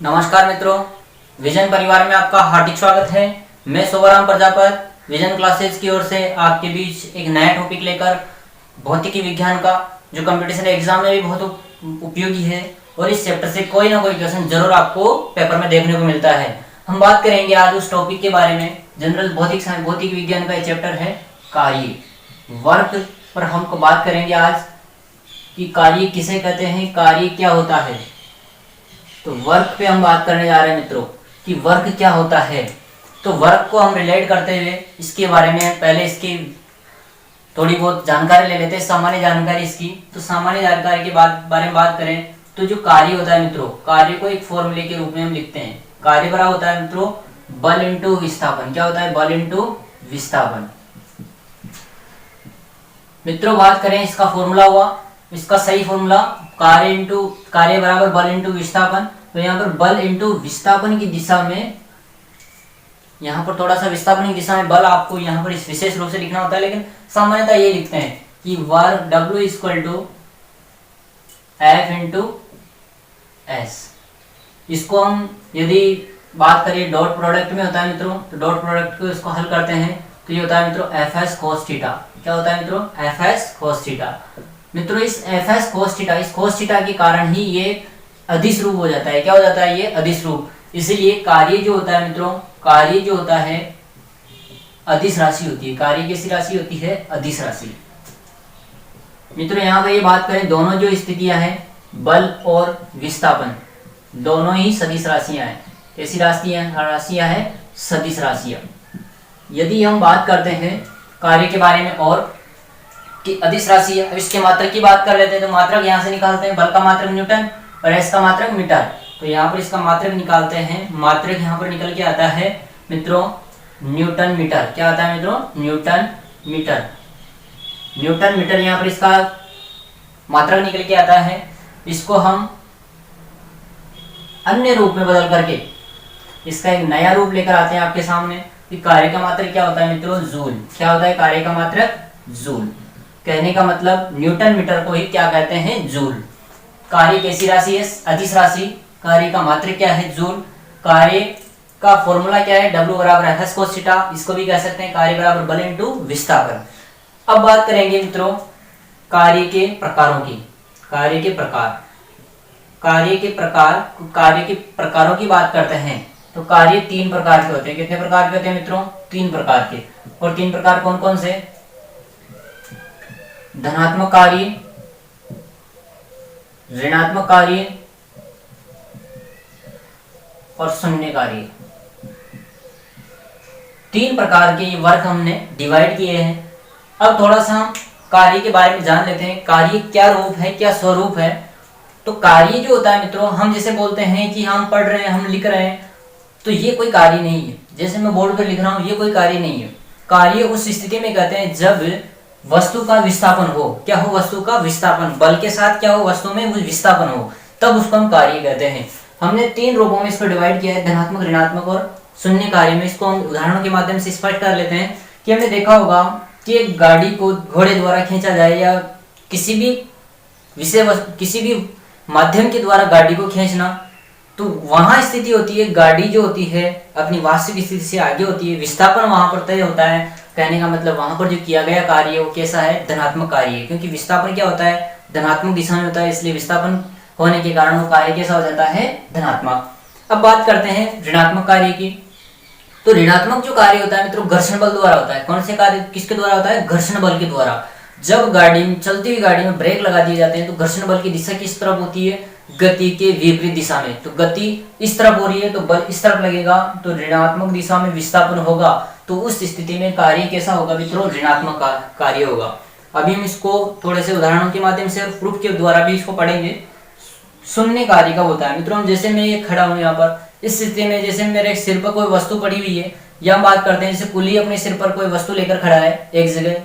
नमस्कार मित्रों, विजन परिवार में आपका हार्दिक स्वागत है। मैं सोवराम प्रजापत विजन क्लासेस की ओर से आपके बीच एक नया टॉपिक लेकर भौतिकी विज्ञान का जो कंपटीशन एग्जाम में भी बहुत उपयोगी है और इस चैप्टर से कोई ना कोई क्वेश्चन जरूर आपको पेपर में देखने को मिलता है। हम बात करेंगे आज उस टॉपिक के बारे में। जनरल भौतिक विज्ञान का ये चैप्टर है कार्य, वर्क पर हमको बात करेंगे आज कि कार्य किसे कहते हैं, कार्य क्या होता है। तो वर्क पे हम बात करने जा रहे हैं मित्रों कि वर्क क्या होता है। तो वर्क को हम रिलेट करते हुए इसके बारे में पहले इसकी थोड़ी बहुत जानकारी ले लेते हैं, सामान्य जानकारी इसकी। तो सामान्य जानकारी के बारे में बात करें तो जो कार्य होता है मित्रों, कार्य को एक फॉर्मूले के रूप में हम लिखते हैं। कार्य बराबर होता है मित्रों बल इंटू विस्थापन। क्या होता है? बल इंटू विस्थापन। मित्रों बात करें इसका फॉर्मूला हुआ, इसका सही फॉर्मूला कार्य बराबर बल इंटू विस्थापन। तो यहाँ पर बल इंटू विस्थापन की दिशा में, यहाँ पर थोड़ा सा विस्थापन की दिशा में बल आपको यहाँ पर इस विशेष रूप से लिखना होता है, लेकिन सामान्यतः ये लिखते हैं कि work W equal to F into S. इसको हम यदि बात करें डॉट प्रोडक्ट में होता है मित्रों, तो डॉट प्रोडक्ट को इसको हल करते हैं तो ये होता है मित्रों Fs cos थीटा। क्या होता है मित्रों? Fs cos theta. मित्रों इस Fs cos थीटा, इस cos थीटा के कारण ही ये अदिश रूप हो जाता है। क्या हो जाता है? ये अदिश रूप। इसीलिए कार्य जो होता है मित्रों, कार्य जो होता है अदिश राशि होती है। कार्य कैसी राशि होती है? अदिश राशि। मित्रों यहाँ पर ये बात करें, दोनों जो स्थितियां हैं बल और विस्थापन दोनों ही सदिश राशियां हैं। कैसी राशियां हैं? सदिश राशियां। यदि हम बात करते हैं कार्य के बारे में और कि अदिश राशि है, इसके मात्रक की बात कर लेते हैं। तो मात्रक यहाँ से निकालते हैं, बल का मात्रक न्यूटन और एस का मात्रक मीटर। तो यहाँ पर इसका मात्रक निकालते हैं, मात्रक यहाँ पर निकल के आता है मित्रों न्यूटन मीटर। क्या आता है मित्रों? Newton metre. न्यूटन मीटर यहाँ पर इसका मात्रक निकल के आता है। इसको हम अन्य रूप में बदल करके इसका एक नया रूप लेकर आते हैं आपके सामने कि कार्य का मात्रक क्या होता है मित्रों? जूल। क्या होता है कार्य का मात्रक? जूल। कहने का मतलब न्यूटन मीटर को ही क्या कहते हैं? जूल। कार्य कैसी राशि है? अदिश राशि। कार्य का मात्रक क्या है? जूल। कार्य का फॉर्मूला क्या है? W बराबर Fs cos थीटा। इसको भी कह सकते हैं कार्य बराबर बल इंटू विस्थापन। अब बात करेंगे मित्रों कार्य के प्रकारों की। कार्य के प्रकारों की बात करते हैं तो कार्य 3 प्रकार के होते हैं। कितने प्रकार के होते हैं मित्रों? 3 प्रकार के। और 3 प्रकार कौन कौन से? धनात्मक कार्य, ऋणात्मक कार्य और शून्य कार्य। 3 प्रकार के ये वर्क हमने डिवाइड किए हैं। अब थोड़ा सा हम कार्य के बारे में जान लेते हैं। कार्य क्या रूप है, क्या स्वरूप है। तो कार्य जो होता है मित्रों, हम जैसे बोलते हैं कि हम पढ़ रहे हैं, हम लिख रहे हैं, तो ये कोई कार्य नहीं है। जैसे मैं बोर्ड पर लिख रहा हूं, ये कोई कार्य नहीं है। कार्य उस स्थिति में कहते हैं जब वस्तु का विस्थापन हो। क्या हो? वस्तु का विस्थापन। बल के साथ क्या हो? वस्तु में विस्थापन हो, तब उसको हम कार्य कहते हैं। हमने 3 रूपों में इसको डिवाइड किया है, धनात्मक, ऋणात्मक और शून्य कार्य में। इसको हम उदाहरणों के माध्यम से स्पष्ट कर लेते हैं कि हमने देखा होगा कि एक गाड़ी को घोड़े द्वारा खींचा जाए या किसी भी माध्यम के द्वारा गाड़ी को खींचना, तो वहां स्थिति होती है, गाड़ी जो होती है अपनी वास्तविक स्थिति से आगे होती है, विस्थापन वहां पर तय होता है। कहने का मतलब वहां पर जो किया गया कार्य वो कैसा है? धनात्मक कार्य है, क्योंकि विस्थापन क्या होता है? धनात्मक दिशा में होता है, इसलिए विस्थापन होने के कारण वो कार्य कैसा हो जाता है? धनात्मक। अब बात करते हैं ऋणात्मक कार्य की। तो ऋणात्मक जो कार्य होता है मित्रों घर्षण बल द्वारा होता है। कौन से कार्य किसके द्वारा होता है? घर्षण बल के द्वारा। जब चलती हुई गाड़ी में ब्रेक लगा दिए जाते हैं तो घर्षण बल की दिशा किस तरफ होती है? गति के विपरीत दिशा में। तो गति इस तरफ हो रही है तो बल इस तरफ लगेगा, तो ऋणात्मक दिशा में विस्थापन होगा, तो उस स्थिति में कार्य कैसा होगा मित्रों? ऋणात्मक कार्य होगा। अभी हम इसको थोड़े से उदाहरणों के माध्यम से और प्रूफ के द्वारा भी इसको पढ़ेंगे। शून्य कार्य कब होता है मित्रों? जैसे मैं ये खड़ा हूं यहाँ पर, इस स्थिति में जैसे मेरे सिर पर कोई वस्तु पड़ी हुई है, या हम बात करते हैं जैसे कुली अपने सिर पर कोई वस्तु लेकर खड़ा है एक जगह,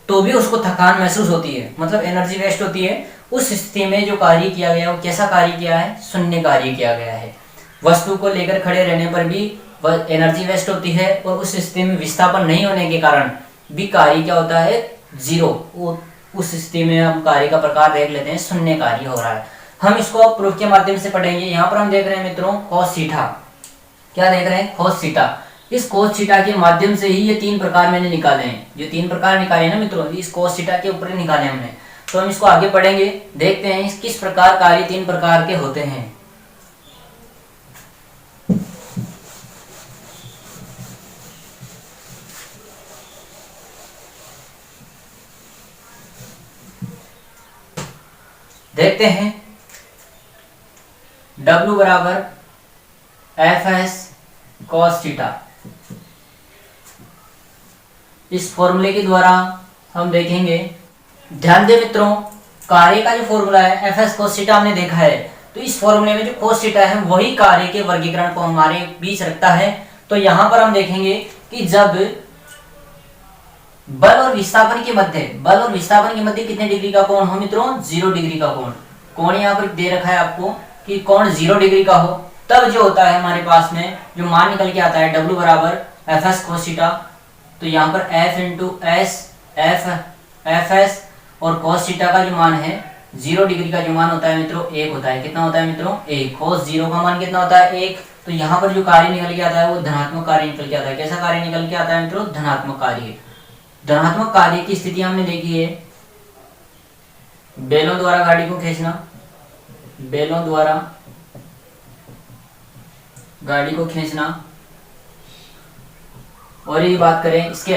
तो भी उसको थकान महसूस होती है, मतलब एनर्जी वेस्ट होती है। उस स्थिति में जो कार्य किया गया वो कैसा कार्य किया है? शून्य कार्य किया गया है। वस्तु को लेकर खड़े रहने पर भी एनर्जी वेस्ट होती है और उस स्थिति में विस्थापन नहीं होने के कारण भी कार्य क्या होता है? 0। उस स्थिति में हम कार्य का प्रकार देख लेते हैं, शून्य कार्य हो रहा है। हम इसको प्रूफ के माध्यम से पढ़ेंगे। यहाँ पर हम देख रहे हैं मित्रों cos थीटा, क्या देख रहे हैं cos थीटा। इस cos थीटा के माध्यम से ही ये 3 प्रकार मैंने निकाले हैं, जो 3 प्रकार निकाले ना मित्रों, इस cos थीटा के ऊपर ही निकाले हमने। तो हम इसको आगे पढ़ेंगे, देखते हैं किस प्रकार कार्य 3 प्रकार के होते हैं। देखते हैं W बराबर FS cos थीटा। इस फॉर्मूले के द्वारा हम देखेंगे, ध्यान दें मित्रों, कार्य का जो फॉर्मूला है FS cos थीटा हमने देखा है, तो इस फॉर्मूले में जो cos थीटा है वही कार्य के वर्गीकरण को हमारे बीच रखता है। तो यहां पर हम देखेंगे कि जब बल और विस्थापन के मध्य कितने डिग्री का कोण हो मित्रों, 0 डिग्री का कोण यहाँ पर दे रखा है आपको कि कोण 0 डिग्री का हो, तब जो होता है हमारे पास में जो मान निकल के आता है W बराबर FS cos थीटा। तो यहाँ पर F इंटू एस FS और cos थीटा का जो मान है 0 डिग्री का जो मान होता है मित्रों 1 होता है। कितना होता है मित्रों, 1। cos 0 का मान कितना होता है, 1। तो यहाँ पर जो कार्य निकल के आता है वो धनात्मक कार्य निकल के आता है। कैसा कार्य निकल के आता है मित्रों, धनात्मक कार्य। धनात्मक कार्य की स्थिति हमने देखी है, बेलों द्वारा गाड़ी को खींचना, बेलों द्वारा गाड़ी को खींचना। और ये बात करें इसके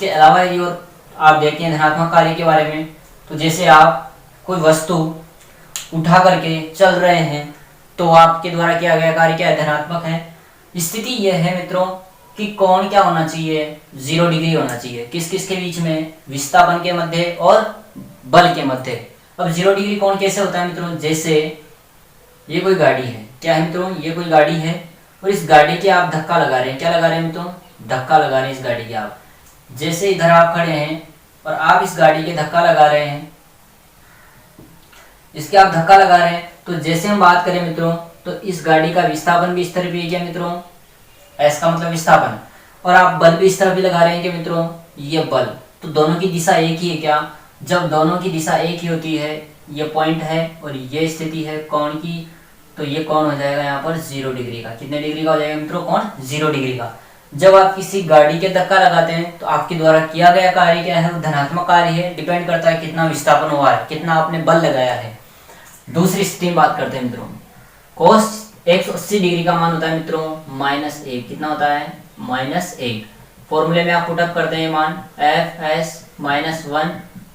अलावा यदि और आप देखें धनात्मक कार्य के बारे में, तो जैसे आप कोई वस्तु उठा करके चल रहे हैं तो आपके द्वारा किया गया कार्य क्या है, धनात्मक है। स्थिति यह है मित्रों कि कोण क्या होना चाहिए, 0 डिग्री होना चाहिए। किस किस के बीच में, विस्थापन के मध्य और बल के मध्य। अब 0 डिग्री कोण कैसे होता है मित्रों, जैसे ये कोई गाड़ी है, क्या है मित्रों, ये कोई गाड़ी है और इस गाड़ी के आप धक्का लगा रहे हैं, क्या लगा रहे हैं मित्रों, धक्का लगा रहे हैं इस गाड़ी के आप। जैसे इधर आप खड़े हैं और आप इस गाड़ी के धक्का लगा रहे हैं, इसके आप धक्का लगा रहे हैं, तो जैसे हम बात करें मित्रों तो इस गाड़ी का विस्थापन भी इस तरफ ही है मित्रों, एस का मतलब विस्थापन, और आप बल भी इस तरफ भी लगा रहे हैं कि मित्रों ये बल। तो दोनों की दिशा एक ही है क्या, जब दोनों की दिशा एक ही होती है, ये पॉइंट है और ये स्थिति है कोण की, तो ये कोण हो जाएगा यहाँ पर 0 डिग्री का। कितने डिग्री का हो जाएगा मित्रों, कोण 0 डिग्री का। जब आप किसी गाड़ी के धक्का लगाते हैं तो आपके द्वारा किया गया कार्य क्या है, धनात्मक कार्य है। डिपेंड करता है कितना विस्थापन हुआ है, कितना आपने बल लगाया है। दूसरी स्थिति में बात करते हैं मित्रों, cos 180 डिग्री का मान होता है मित्रों -1। कितना होता है, -1। फॉर्मूले में आप पुटअप करते हैं मान FS -1,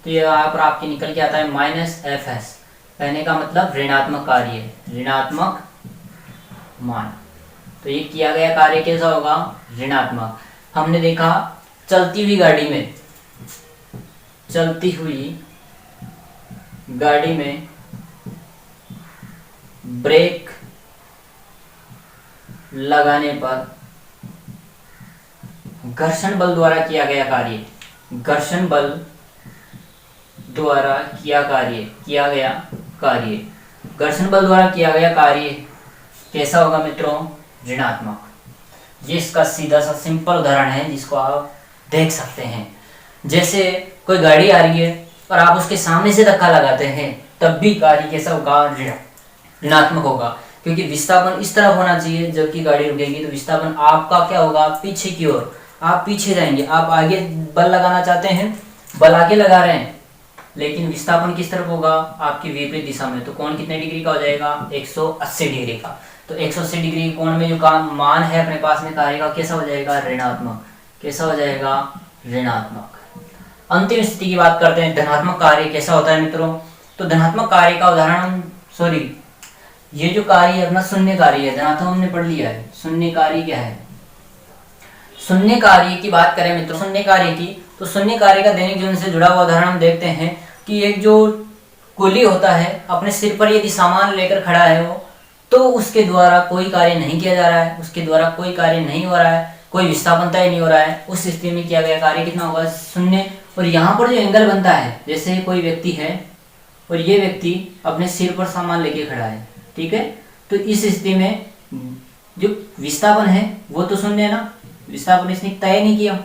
तो ये यहाँ पर आपके निकल के आता है -FS। कहने का मतलब ऋणात्मक कार्य, ऋणात्मक मान। तो ये किया गया कार्य कैसा होगा, ऋणात्मक। हमने देखा चलती हुई गाड़ी में ब्रेक लगाने पर घर्षण बल द्वारा किया गया कार्य, घर्षण बल द्वारा किया गया कार्य कैसा होगा मित्रों, ऋणात्मक। ये इसका सीधा सा सिंपल उदाहरण है जिसको आप देख सकते हैं। जैसे कोई गाड़ी आ रही है और आप उसके सामने से धक्का लगाते हैं, तब भी कार्य कैसा होगा, ऋणात्मक होगा, क्योंकि विस्थापन इस तरफ होना चाहिए। जबकि गाड़ी रुकेगी तो विस्थापन आपका क्या होगा, पीछे की ओर, आप पीछे जाएंगे। आप आगे बल लगाना चाहते हैं, बल आगे लगा रहे हैं, लेकिन विस्थापन किस तरफ होगा, आपकी विपरीत दिशा में। तो कोण कितने डिग्री का हो जाएगा, 180 डिग्री का। तो 180 डिग्री कोण में जो काम मान है अपने पास में कार्य का, कैसा हो जाएगा, ऋणात्मक। कैसा हो जाएगा, ऋणात्मक। अंतिम स्थिति की बात करते हैं, धनात्मक कार्य कैसा होता है मित्रों। तो धनात्मक कार्य का उदाहरण, ये जो कार्य है अपना शून्य कार्य है, धनात्मक हमने पढ़ लिया है। शून्य कार्य क्या है, शून्य कार्य की बात करें मित्रों, शून्य कार्य की, तो शून्य कार्य का दैनिक जीवन से जुड़ा हुआ उदाहरण हम देखते हैं कि एक जो कुली होता है, अपने सिर पर यदि सामान लेकर खड़ा है वो, तो उसके द्वारा कोई कार्य नहीं किया जा रहा है, उसके द्वारा कोई कार्य नहीं हो रहा है, कोई विस्थापन तय नहीं हो रहा है। उस स्थिति में किया गया कार्य कितना होगा, 0। और यहाँ पर जो एंगल बनता है, जैसे कोई व्यक्ति है और ये व्यक्ति अपने सिर पर सामान लेके खड़ा है, ठीक है, तो इस स्थिति में जो विस्थापन है वो तो 0 है ना, विस्थापन इसने तय नहीं किया।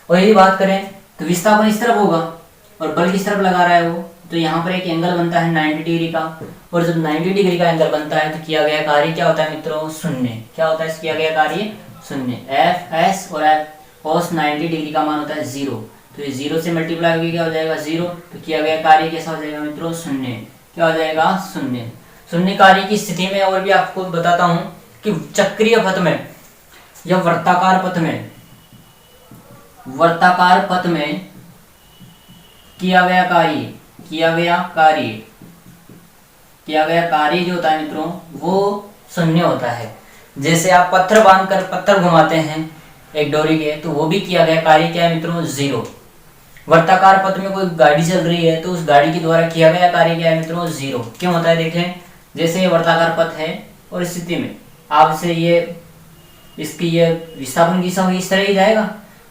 और यदि बात करें तो विस्थापन इस तरफ होगा और बल किस तरफ लगा रहा है, वो तो यहाँ पर एक एंगल बनता है 90 डिग्री का, और जब 90 डिग्री का एंगल बनता है तो किया गया कार्य क्या होता है मित्रों, शून्य। क्या होता है, किया गया कार्य शून्य। एफ एस और एफ cos 90 डिग्री का मान होता है 0, तो ये 0 से मल्टीप्लाई होगी क्या हो जाएगा 0, तो किया गया कार्य कैसा हो जाएगा मित्रों, शून्य। क्या हो जाएगा, शून्य। शून्य कार्य की स्थिति में और भी आपको बताता हूं कि चक्रीय पथ में या वर्ताकार पथ में, वर्ताकार पथ में किया गया कार्य जो होता है मित्रों वो शून्य होता है। जैसे आप पत्थर बांधकर पत्थर घुमाते हैं एक डोरी के, तो वो भी किया गया कार्य क्या है मित्रों, 0। वर्ताकार पथ में कोई गाड़ी चल रही है तो उस गाड़ी के द्वारा किया गया कार्य क्या है मित्रों, 0। क्यों होता है, देखें, जैसे ये वर्ताकार पथ है और इस स्थिति में आपसे ये इसकी ये विस्थापन की समय इस तरह ही जाएगा,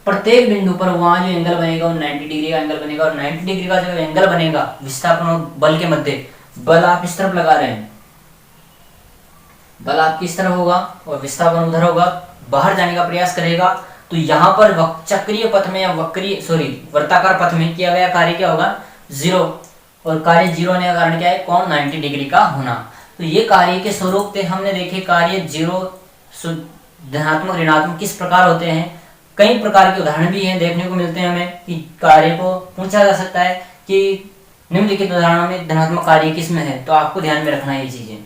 प्रत्येक बिंदु पर वहां जो एंगल बनेगा वो 90 डिग्री का एंगल बनेगा, और 90 डिग्री का जो एंगल बनेगा विस्थापन और बल के मध्य, बल आप इस तरफ लगा रहे हैं, बल आपकी इस तरफ होगा और विस्थापन उधर होगा, बाहर जाने का प्रयास करेगा, तो यहाँ पर चक्रीय पथ में या वर्ताकार पथ में किया गया कार्य क्या होगा, 0, और कार्य 0 होने का कारण क्या है, कोण 90 डिग्री का होना। तो ये कार्य के स्वरूप थे, हमने देखे कार्य 0, धनात्मक ऋणात्मक किस प्रकार होते हैं। कई प्रकार के उदाहरण भी हैं देखने को मिलते हैं हमें कि कार्य को पूछा जा सकता है कि निम्नलिखित उदाहरणों में धनात्मक कार्य किस में है, तो आपको ध्यान में रखना ये चीजें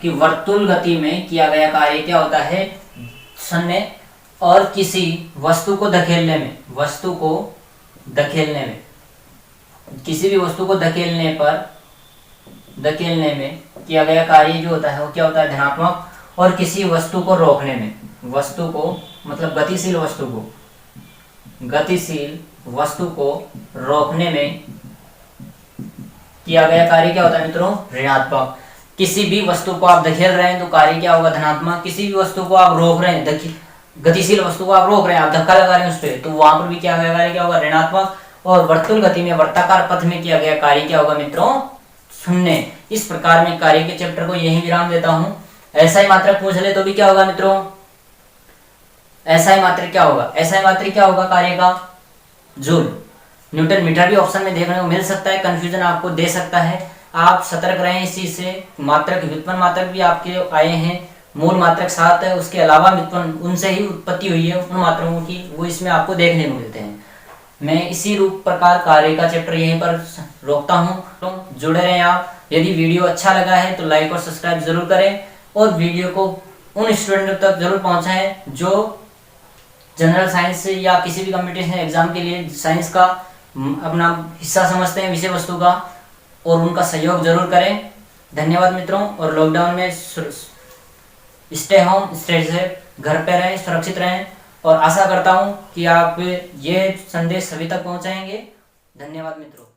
कि वर्तुल गति में किया गया कार्य क्या होता है, शून्य, और किसी वस्तु को धकेलने में, किसी भी वस्तु को धकेलने में किया गया कार्य जो होता है वो क्या होता है, धनात्मक, और किसी वस्तु को रोकने में, वस्तु को मतलब गतिशील वस्तु को रोकने में किया गया कार्य क्या होता है मित्रों, ऋणात्मक। किसी भी वस्तु को आप धकेल रहे हैं तो कार्य क्या होगा, धनात्मक। किसी भी वस्तु को आप रोक रहे हैं, गतिशील वस्तु को आप रोक रहे हैं, आप धक्का लगा रहे हैं उस पर, तो वहां पर भी क्या गया कार्य क्या होगा, ऋणात्मक। और वर्तुल गति में वर्ताकार पथ में किया गया कार्य क्या होगा मित्रों, शून्य। इस प्रकार में कार्य के चैप्टर को यही विराम देता हूं। ऐसा ही मात्रक पूछ ले तो भी क्या होगा मित्रों, ऐसा ही मात्रक क्या होगा कार्य का, जूल। न्यूटन मीटर भी ऑप्शन में देखने को मिल सकता है, कंफ्यूजन आपको दे सकता है, आप सतर्क रहें इस चीज से। मात्रक व्युत्पन्न मात्रक भी आपके आए हैं, मूल मात्रक 7 है, उसके अलावा व्युत्पन्न उनसे ही उत्पत्ति हुई है उन मात्रकों की, वो इसमें आपको देखने को मिलते हैं। मैं इसी रूप प्रकार कार्य का चैप्टर यहीं पर रोकता हूँ, तो जुड़े रहें आप। यदि वीडियो अच्छा लगा है तो लाइक और सब्सक्राइब जरूर करें, और वीडियो को उन स्टूडेंटों तक जरूर पहुंचाएं जो जनरल साइंस या किसी भी कॉम्पिटिशन एग्जाम के लिए साइंस का अपना हिस्सा समझते हैं विषय वस्तु का, और उनका सहयोग जरूर करें। धन्यवाद मित्रों। और लॉकडाउन में स्टे होम, स्टे सेफ, घर पे रहें, सुरक्षित रहें, और आशा करता हूं कि आप ये संदेश सभी तक पहुंचाएंगे। धन्यवाद मित्रों।